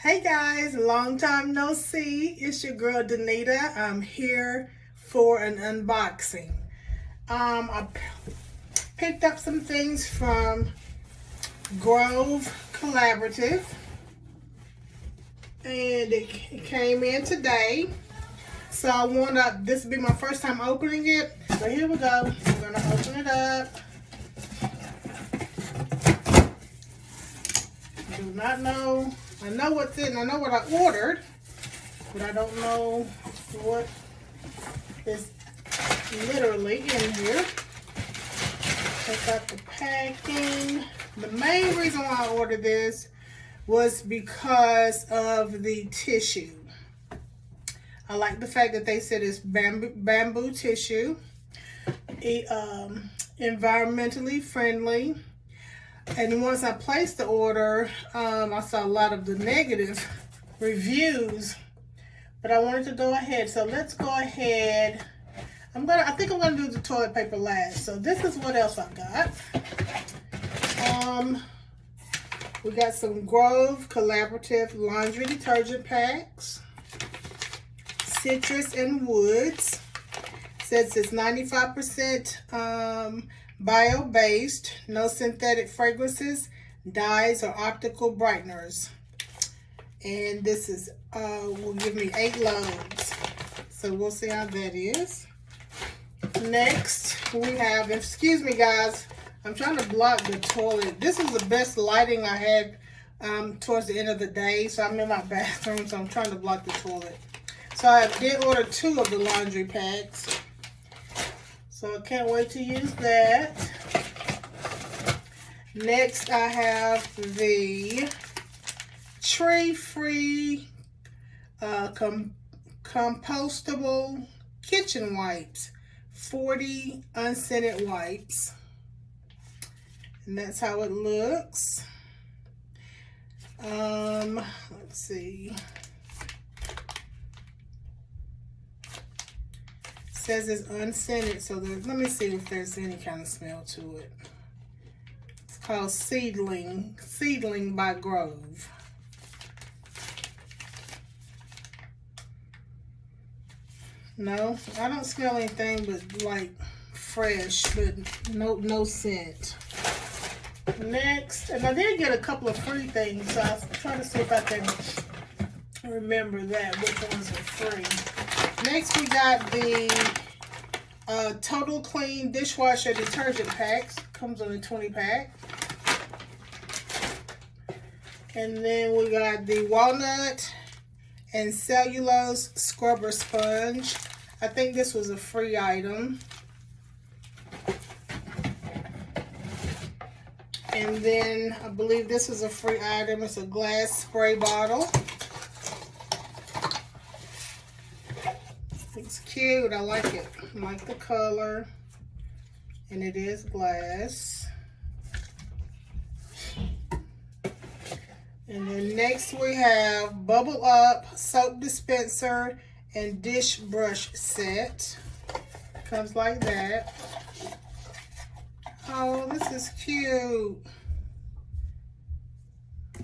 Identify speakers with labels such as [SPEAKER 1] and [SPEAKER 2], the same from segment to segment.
[SPEAKER 1] Hey guys, long time no see. It's your girl Danita. I'm here for an unboxing. I picked up some things from Grove Collaborative, and it came in today. So I wanna, this will be my first time opening it. So here we go. I'm gonna open it up. Do not know. I know what's in. I know what I ordered, but I don't know what is literally in here. Check out the packing. The main reason why I ordered this was because of the tissue. I like the fact that they said it's bamboo tissue, environmentally friendly. And once I placed the order, I saw a lot of the negative reviews, but I wanted to go ahead. So let's go ahead. I think I'm gonna do the toilet paper last. So this is what else I got. We got some Grove Collaborative laundry detergent packs, citrus and woods. Says it's 95% bio-based, no synthetic fragrances, dyes, or optical brighteners. And this is will give me 8 loads. So we'll see how that is. Next, we have, excuse me guys, I'm trying to block the toilet. This is the best lighting I had towards the end of the day. So I'm in my bathroom, so I'm trying to block the toilet. So I did order 2 of the laundry packs. So I can't wait to use that. Next, I have the tree-free compostable kitchen wipes. 40 unscented wipes. And that's how it looks. Let's see. Says it's unscented, so let me see if there's any kind of smell to it. It's called Seedling by Grove. No, I don't smell anything but like fresh, but no scent. Next, and I did get a couple of free things, so I was trying to see if I can remember that, which ones are free. Next, we got the Total Clean dishwasher detergent packs. Comes on a 20-pack. And then we got the walnut and cellulose scrubber sponge. I think this was a free item. And then I believe this is a free item. It's a glass spray bottle. It's cute. I like it. I like the color. And it is glass. And then next we have Bubble Up soap dispenser and dish brush set. Comes like that. Oh, this is cute.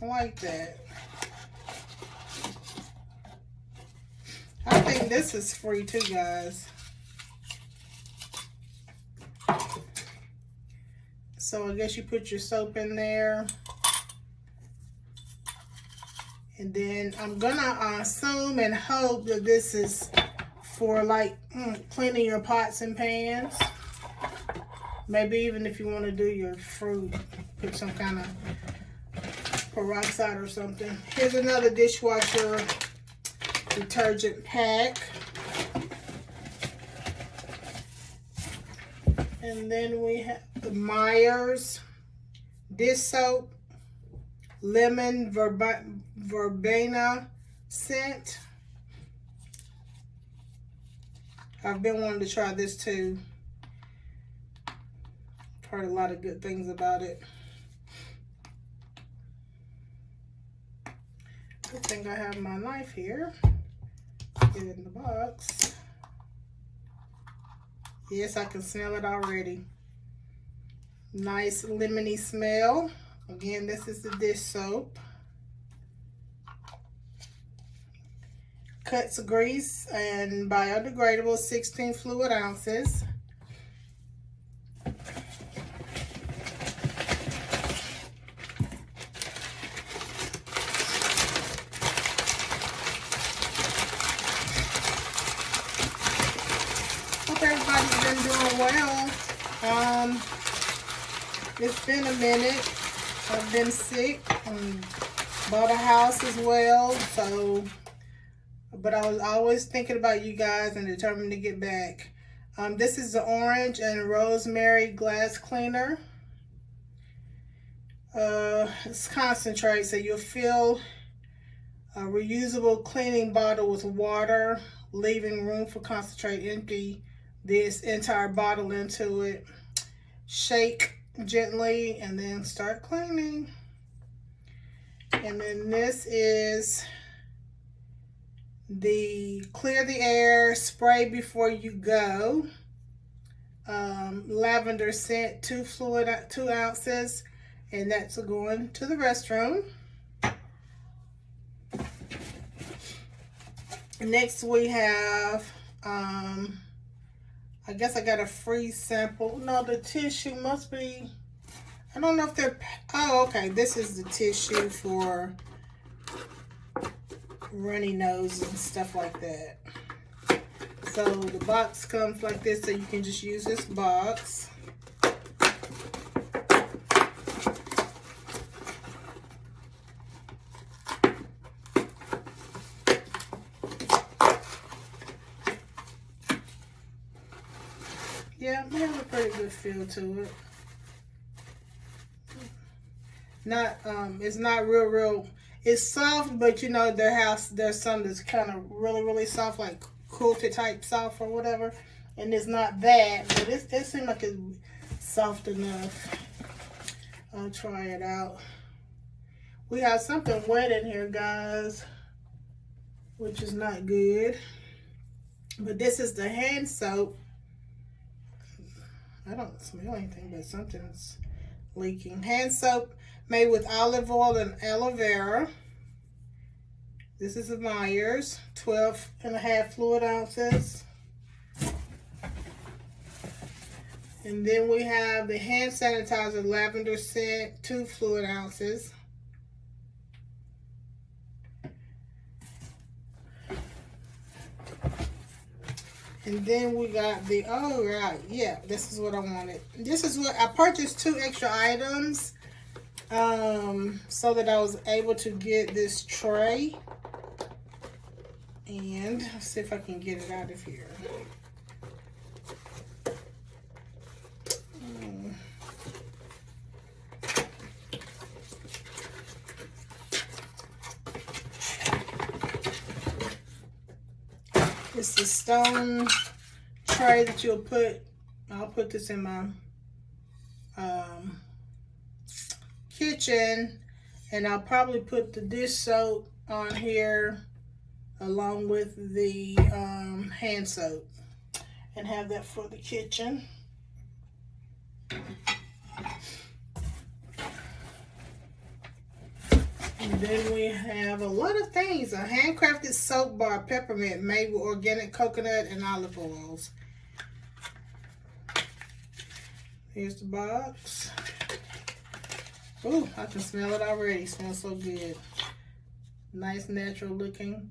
[SPEAKER 1] I like that. I think this is free too, guys. So I guess you put your soap in there. And then I'm gonna assume and hope that this is for like cleaning your pots and pans. Maybe even if you want to do your fruit, put some kind of peroxide or something. Here's another dishwasher detergent pack. And then we have the Myers dish soap, lemon verbena scent. I've been wanting to try this too. Heard a lot of good things about it. I think I have my knife here. Get it in the box. Yes, I can smell it already. Nice lemony smell. Again, this is the dish soap. Cuts grease and biodegradable, 16 fluid ounces. Hope everybody's been doing well. It's been a minute. I've been sick and bought a house as well, so but I was always thinking about you guys and determined to get back. This is the orange and rosemary glass cleaner. It's concentrate, so you'll fill a reusable cleaning bottle with water, leaving room for concentrate. Empty this entire bottle into it. Shake gently and then start cleaning. And then this is the clear the air spray before you go. Lavender scent, 2 ounces, and that's going to the restroom. Next we have I guess I got a free sample. No, the tissue must be, I don't know if they're, oh, okay. This is the tissue for runny nose and stuff like that. So the box comes like this, so you can just use this box. Yeah, they have a pretty good feel to it. Not, it's not real, it's soft, but you know, there's some that's kind of really soft, like quilted type soft or whatever. And it's not that, but it seems like it's soft enough. I'll try it out. We have something wet in here, guys, which is not good. But this is the hand soap. I don't smell anything, but something's leaking. Hand soap made with olive oil and aloe vera. This is the Myers, 12.5 fluid ounces. And then we have the hand sanitizer lavender scent, 2 fluid ounces. And then we got the, oh right, yeah, this is what I wanted. This is what, I purchased 2 extra items so that I was able to get this tray. And let's see if I can get it out of here. It's the stone tray that you'll put, I'll put this in my kitchen, and I'll probably put the dish soap on here along with the hand soap and have that for the kitchen. And then we have a lot of things. A handcrafted soap bar peppermint made with organic coconut and olive oils. Here's the box. Ooh, I can smell it already. It smells so good. Nice, natural looking.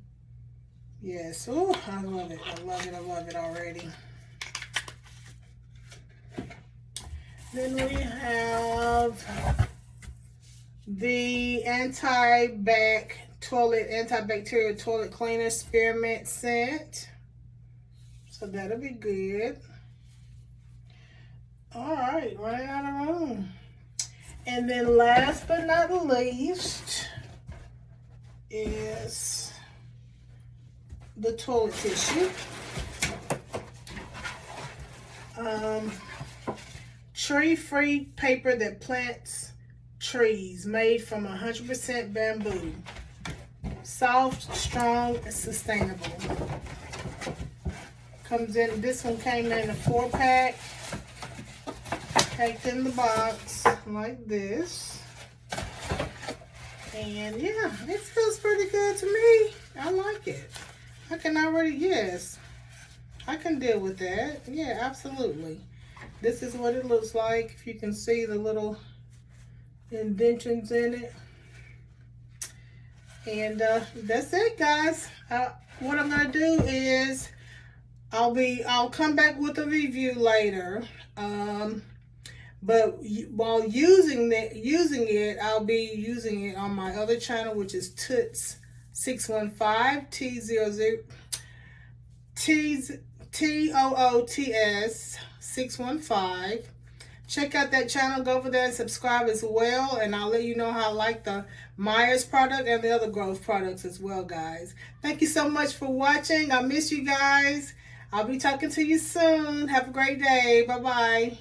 [SPEAKER 1] Yes. Ooh, I love it. I love it. I love it already. Then we have the antibacterial toilet cleaner spearmint scent. So that'll be good. All right, running out of room. And then last but not least is the toilet tissue. Tree-free paper that plants trees, made from 100% bamboo. Soft, strong, and sustainable. This one came in a 4-pack. Packed in the box like this. And yeah, it feels pretty good to me. I like it. I can deal with that. Yeah, absolutely. This is what it looks like. If you can see the little indentions in it. And that's it, guys. What I'm gonna do is I'll come back with a review later. But while using it, I'll be using it on my other channel, which is Toots 615 TOOTS 615. Check out that channel. Go over there and subscribe as well, and I'll let you know how I like the Myers product and the other Grove products as well, guys. Thank you so much for watching. I miss you guys. I'll be talking to you soon. Have a great day. Bye-bye.